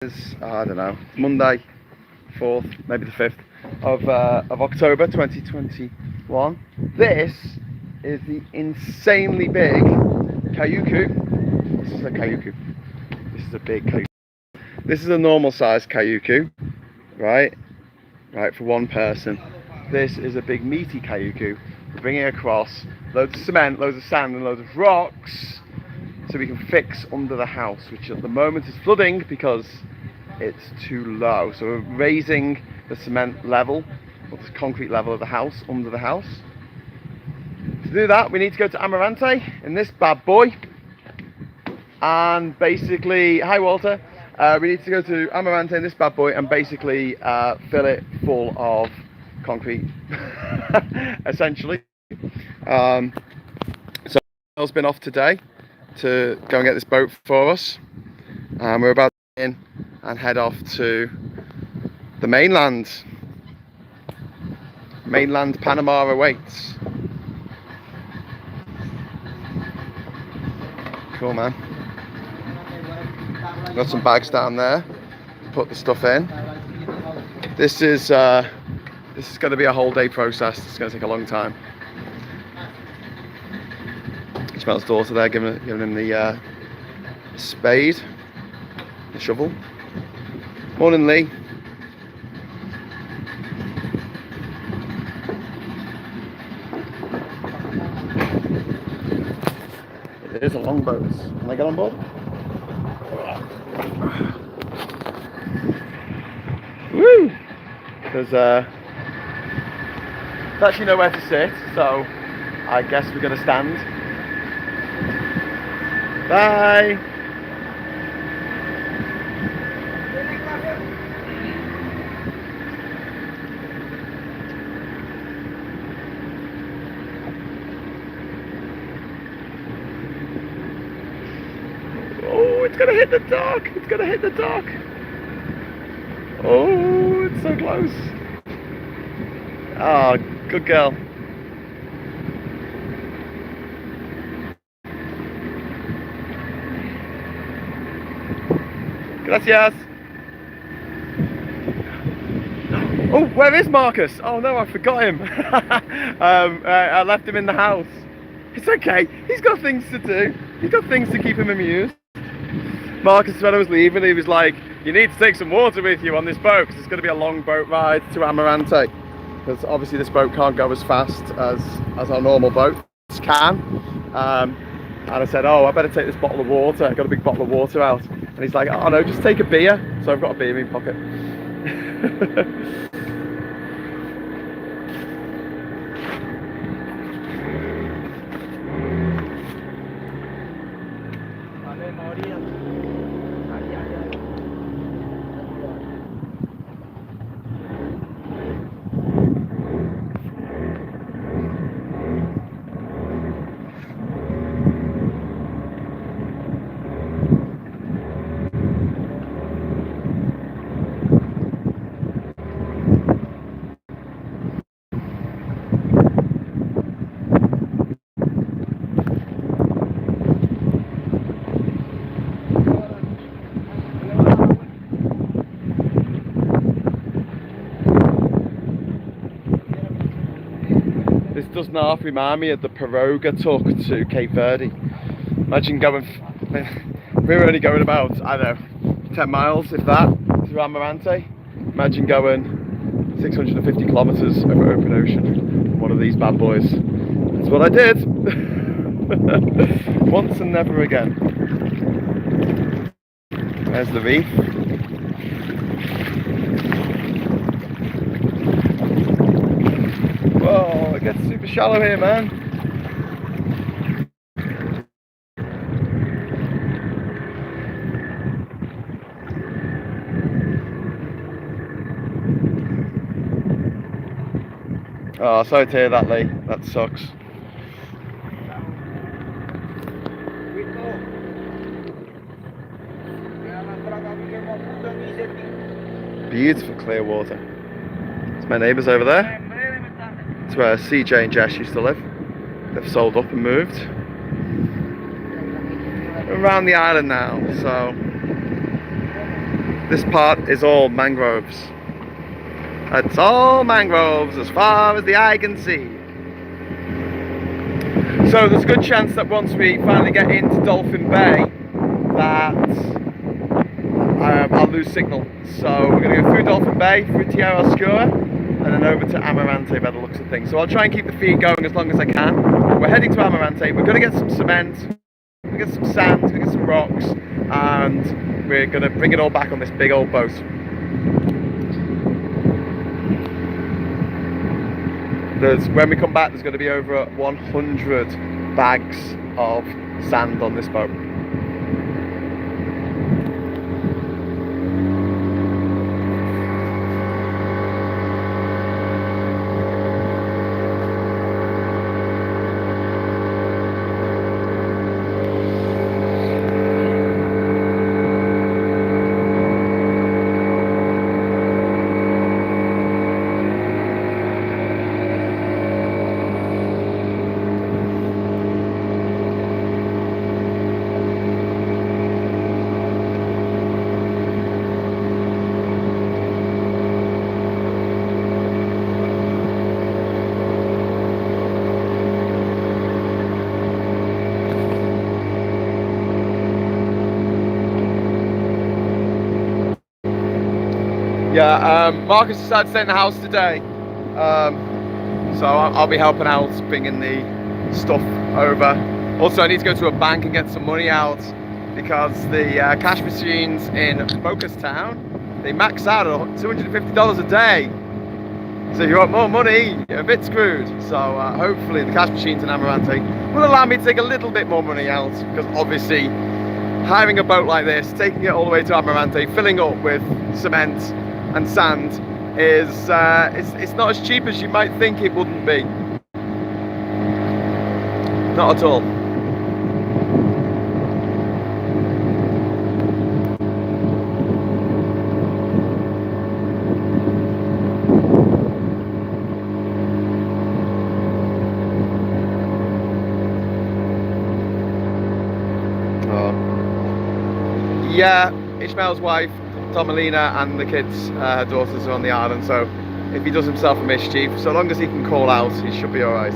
Is I don't know, Monday 4th, maybe the 5th of October 2021. This is the insanely big Kayuku. This is a Kayuku. This is a big Kayuku. This is a normal size Kayuku, right for one person. This is a big meaty Kayuku. We're bringing across loads of cement, loads of sand and loads of rocks so we can fix under the house, which at the moment is flooding because it's too low. So we're raising the cement level, or the concrete level of the house, under the house. To do that, we need to go to Amarante in this bad boy. And basically, hi Walter, we need to go to Amarante in this bad boy and basically fill it full of concrete, essentially. So I've been off today to go and get this boat for us. We're about to get in and head off to the mainland. Mainland Panama awaits. Cool, man. Got some bags down there to put the stuff in. This is going to be a whole day process. It's going to take a long time. Ishmael's daughter there giving him the spade, the shovel. Morning, Lee. It is a long boat. Can I get on board? Woo! There's actually nowhere to sit, so I guess we're going to stand. Bye! Oh, it's going to hit the dock! It's going to hit the dock! Oh, it's so close! Oh, good girl. Gracias. Oh, where is Marcus? Oh no, I forgot him. I left him in the house. It's okay. He's got things to do. He's got things to keep him amused. Marcus, when I was leaving, he was like, "You need to take some water with you on this boat because it's going to be a long boat ride to Amarante. Because obviously this boat can't go as fast as our normal boats can." And I said, "Oh, I better take this bottle of water." I got a big bottle of water out. And he's like, "Oh no, just take a beer." So I've got a beer in my pocket. This does not remind me of the pirogue took to Cape Verde. Imagine going, we were only going about, I don't know, 10 miles, if that, to Amarante. Imagine going 650 kilometers over open ocean, one of these bad boys. That's what I did. Once and never again. There's the reef. Whoa, it gets super shallow here, man. Oh, sorry to hear that, Lee. That sucks. Beautiful clear water. It's my neighbours over there. It's where CJ and Jess used to live. They've sold up and moved. We're around the island now, so This part is all mangroves. It's all mangroves as far as the eye can see. So there's a good chance that once we finally get into Dolphin Bay that I'll lose signal. So we're going to go through Dolphin Bay, through Tierra Oscura, and then over to Amarante by the looks of things. So I'll try and keep the feed going as long as I can. We're heading to Amarante. We're going to get some cement, we're going to get some sand, we're going to get some rocks, and we're going to bring it all back on this big old boat. When we come back, there's going to be over 100 bags of sand on this boat. Yeah, Marcus decided to stay in the house today, so I'll be helping out, bringing the stuff over. Also, I need to go to a bank and get some money out because the cash machines in Focus Town, they max out at $250 a day. So if you want more money, you're a bit screwed. So hopefully the cash machines in Amarante will allow me to take a little bit more money out, because obviously hiring a boat like this, taking it all the way to Amarante, filling up with cement and sand is it's not as cheap as you might think it wouldn't be. Not at all. Yeah, Ishmael's wife, Tomalina, and the kids, her daughters, are on the island, so if he does himself a mischief, so long as he can call out, he should be alright.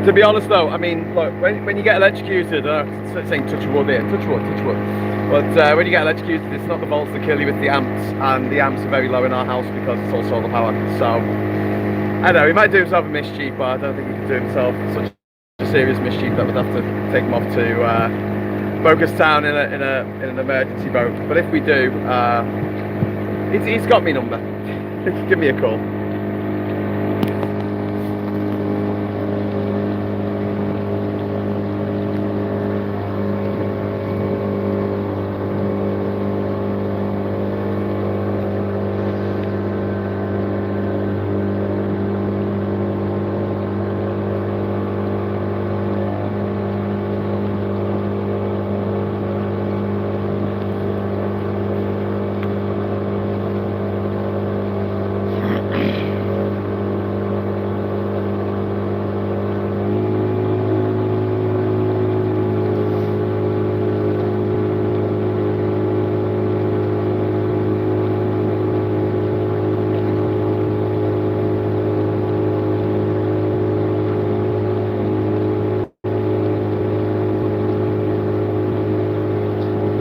To be honest though, I mean, look, when you get electrocuted, saying touch wood here, touch wood, but when you get electrocuted, it's not the volts that kill you, it's the amps, and the amps are very low in our house because it's all solar power, so I know he might do himself a mischief, but I don't think he can do himself such a serious mischief that would have to take him off to Focus Town in an emergency boat. But if we do, he's got me number. Give me a call.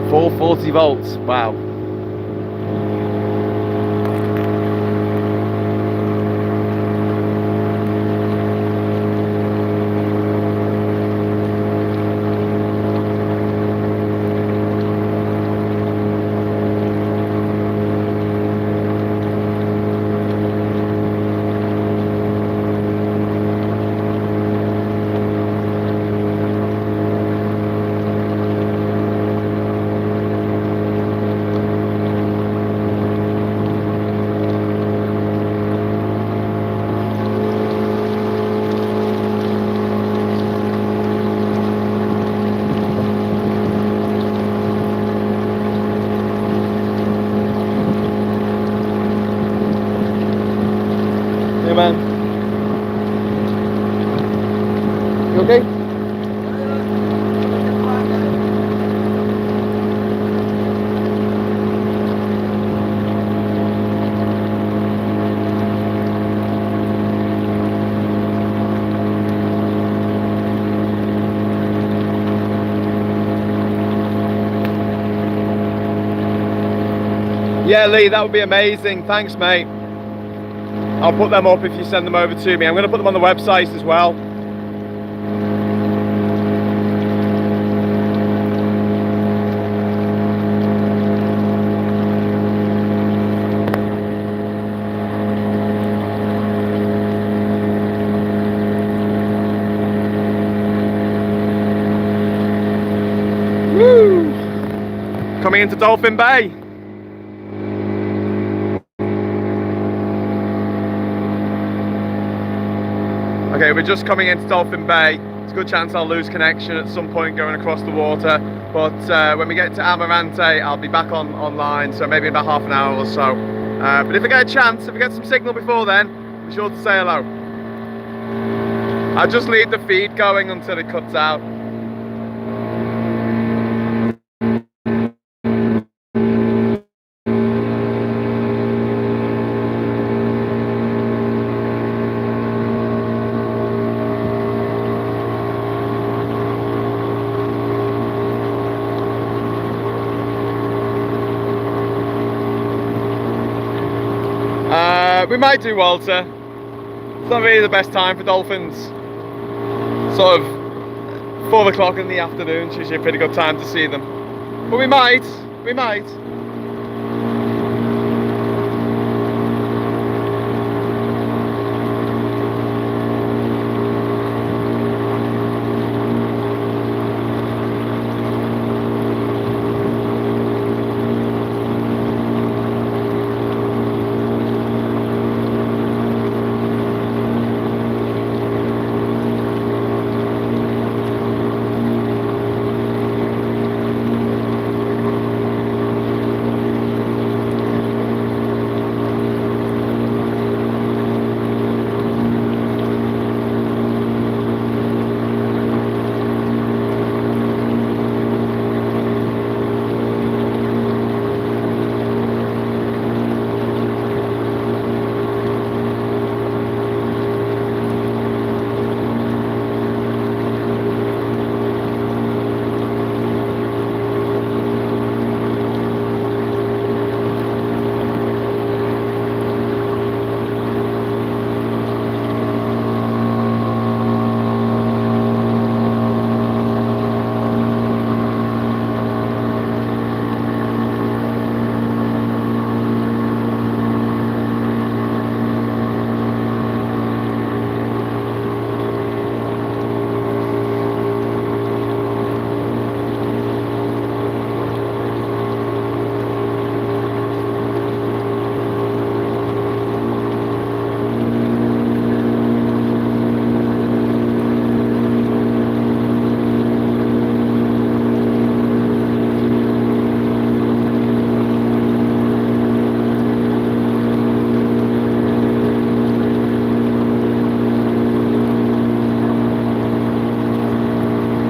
Full 40 volts, wow. Yeah, Lee, that would be amazing. Thanks, mate. I'll put them up if you send them over to me. I'm going to put them on the website as well. Woo! Coming into Dolphin Bay. Okay, we're just coming into Dolphin Bay. It's a good chance I'll lose connection at some point going across the water, but when we get to Amarante, I'll be back online, so maybe in about half an hour or so. But if I get a chance, if I get some signal before then, be sure to say hello. I'll just leave the feed going until it cuts out. We might do Walter. It's not really the best time for dolphins. Sort of 4 o'clock in the afternoon is usually a pretty good time to see them. But we might.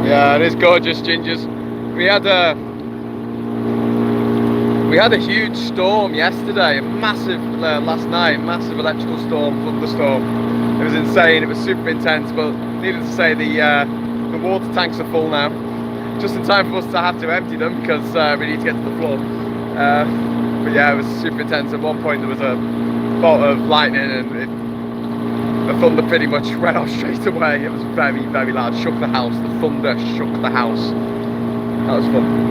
Yeah, it is gorgeous, Gingers. We had a huge storm yesterday, a massive last night, massive electrical storm, thunderstorm. It was insane. It was super intense, but needless to say, the water tanks are full now, just in time for us to have to empty them because we need to get to the floor. But yeah, it was super intense. At one point, there was a bolt of lightning, and the thunder pretty much went off straight away. It was very, very loud. Shook the house. The thunder shook the house. That was fun.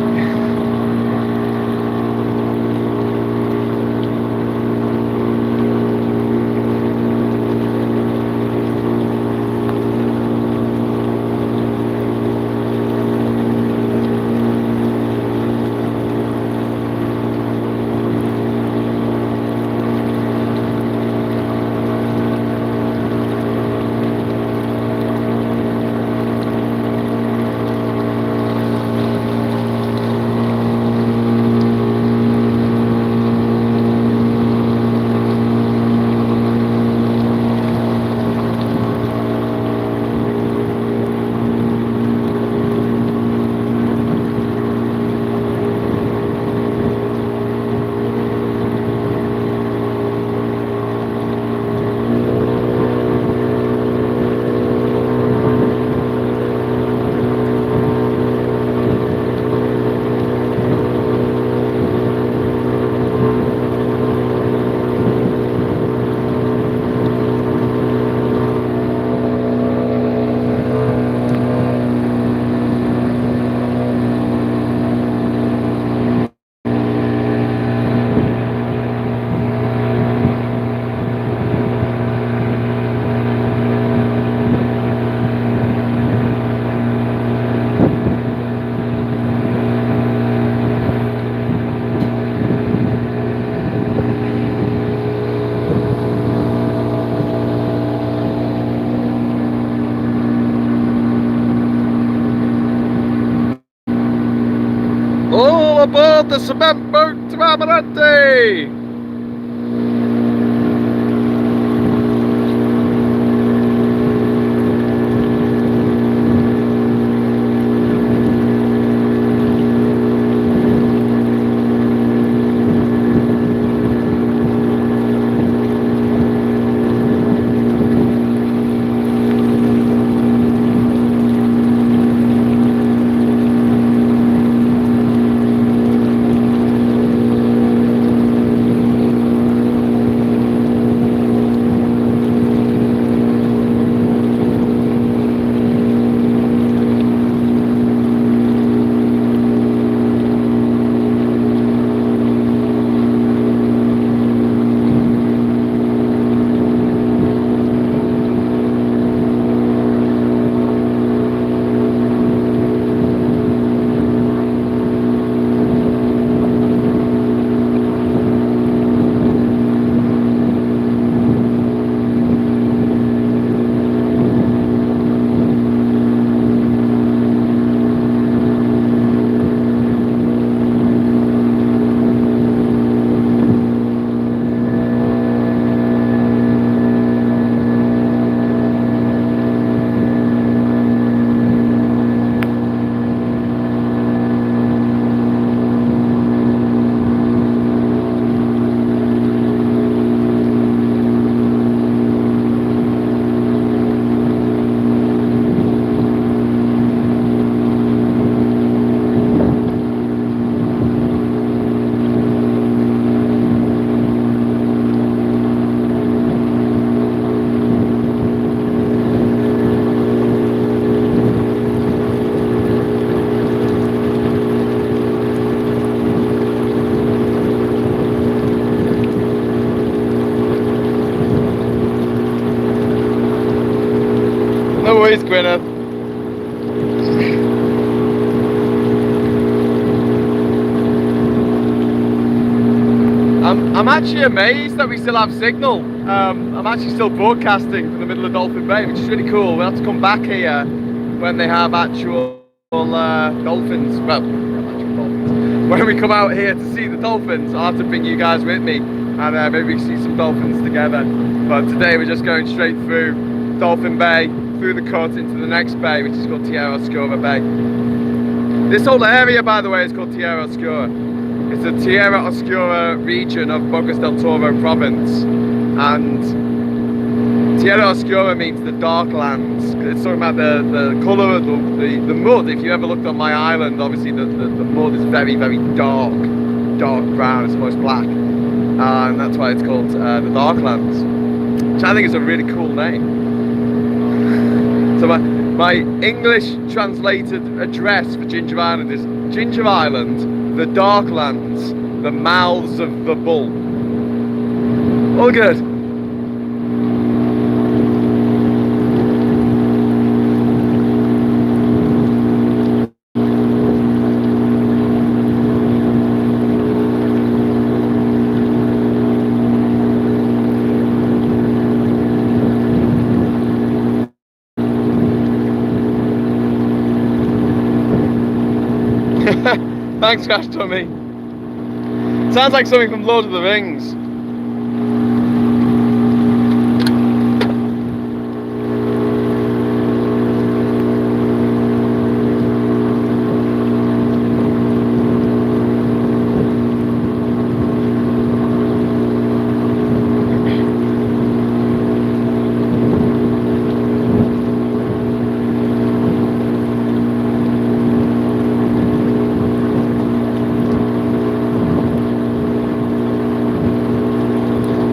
aboard the cement boat to Amarante! No worries, Gwyneth. I'm actually amazed that we still have signal. I'm actually still broadcasting from the middle of Dolphin Bay, which is really cool. We'll have to come back here when they have actual dolphins. Well, not actual dolphins. When we come out here to see the dolphins, I'll have to bring you guys with me, and maybe we can see some dolphins together. But today we're just going straight through Dolphin Bay, through the cut into the next bay, which is called Tierra Oscura Bay. This whole area, by the way, is called Tierra Oscura. It's the Tierra Oscura region of Bocas del Toro province, and Tierra Oscura means the dark lands. It's talking about the colour of the mud. If you ever looked on my island, obviously the mud is very, very dark brown. It's almost black, and that's why it's called the dark lands, which I think is a really cool name. So my English translated address for Ginger Island is Ginger Island, the Darklands, the Mouths of the Bull. All good. Thanks, Crash Tummy. Sounds like something from Lord of the Rings.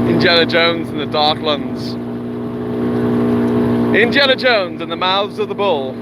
Indiana Jones and the Darklands. Indiana Jones and the Mouths of the Bull.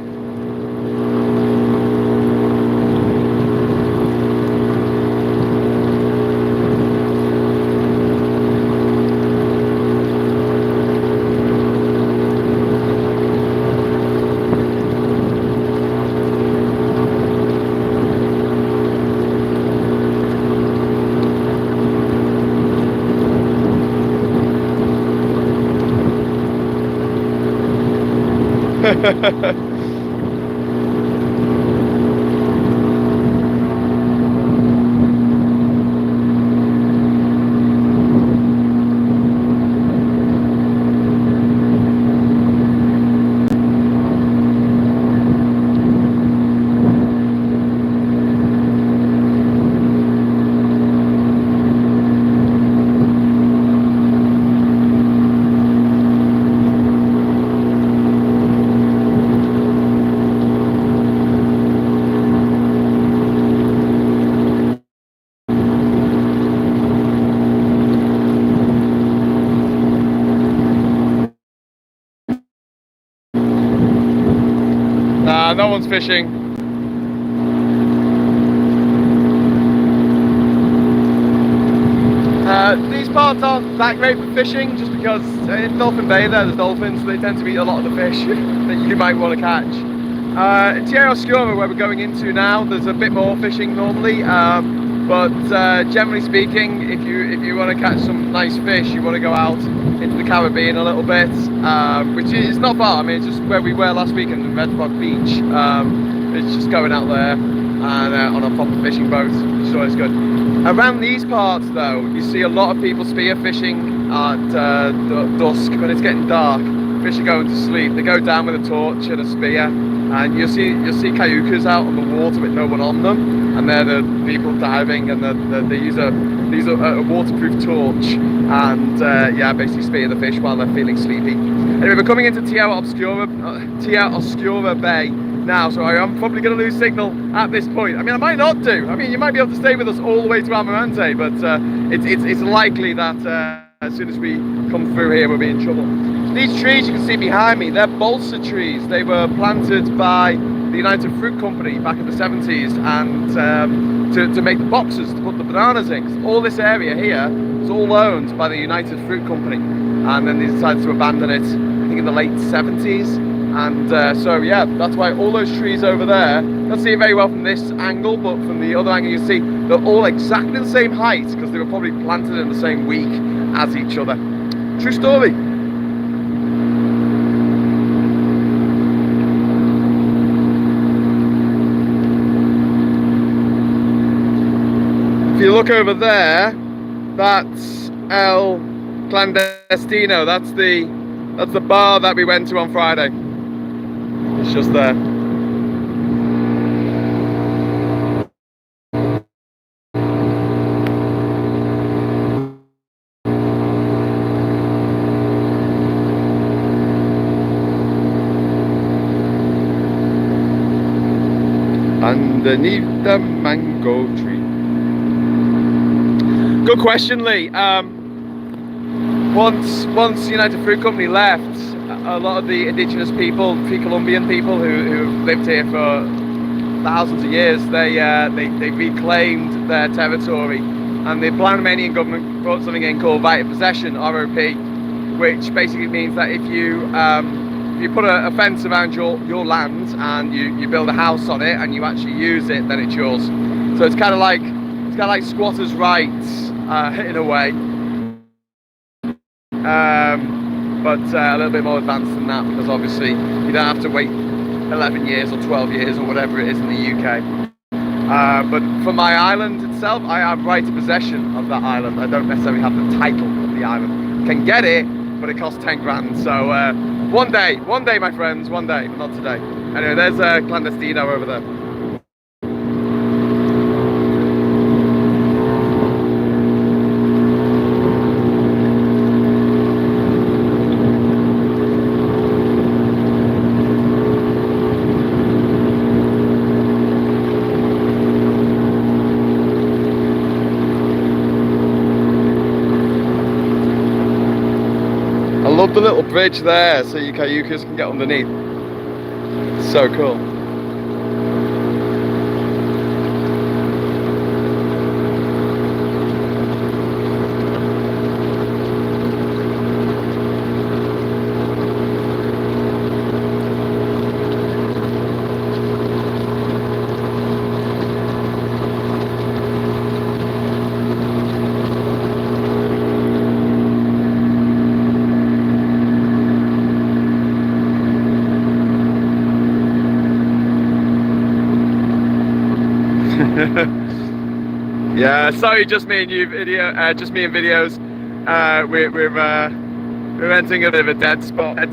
No one's fishing. These parts aren't that great for fishing, just because in Dolphin Bay there's dolphins, so they tend to eat a lot of the fish that you might want to catch. In Tierra Oscura, where we're going into now, there's a bit more fishing normally, but generally speaking, if you want to catch some nice fish, you want to go out into the Caribbean a little bit, which is not far. I mean, it's just where we were last weekend in Red Rock Beach. It's just going out there and on a proper fishing boat, which is always good. Around these parts, though, you see a lot of people spear fishing at dusk when it's getting dark. Fish are going to sleep. They go down with a torch and a spear, and you'll see cayucas out on the water with no one on them, and they're the people diving, and they use a waterproof torch, and yeah, basically spear the fish while they're feeling sleepy. Anyway, we're coming into Tierra Oscura Bay now, so I am probably going to lose signal at this point. I mean, I might not do. I mean, you might be able to stay with us all the way to Almirante, but it's likely that as soon as we come through here, we'll be in trouble. These trees you can see behind me, they're balsa trees. They were planted by the United Fruit Company back in the 70s, and to make the boxes, to put the bananas in. All this area here was all owned by the United Fruit Company, and then they decided to abandon it, I think in the late 70s. And so yeah, that's why all those trees over there, you can't see it very well from this angle, but from the other angle you see they're all exactly the same height, because they were probably planted in the same week as each other. True story. If you look over there, that's El Clandestino. That's the bar that we went to on Friday. It's just there. Underneath the mango tree. Good question, Lee. Once United Fruit Company left, a lot of the indigenous people, pre-Columbian people who've lived here for thousands of years, they reclaimed their territory, and the Panamanian government brought something in called right of possession, ROP, which basically means that if you put a fence around your land and you build a house on it and you actually use it, then it's yours. So it's kind of like squatters' rights in a way. But a little bit more advanced than that, because obviously you don't have to wait 11 years or 12 years or whatever it is in the UK. But for my island itself, I have right of possession of that island. I don't necessarily have the title of the island. Can get it, but it costs 10 grand. So one day, my friends, one day, but not today. Anyway, there's Clandestino over there. I love the little bridge there, so your cayucas can get underneath. So cool. Yeah, sorry, just me and you just me and videos. We're entering a bit of a dead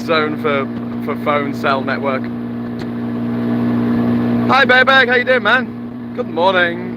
zone for phone cell network. Hi Bearberg, how you doing, man? Good morning.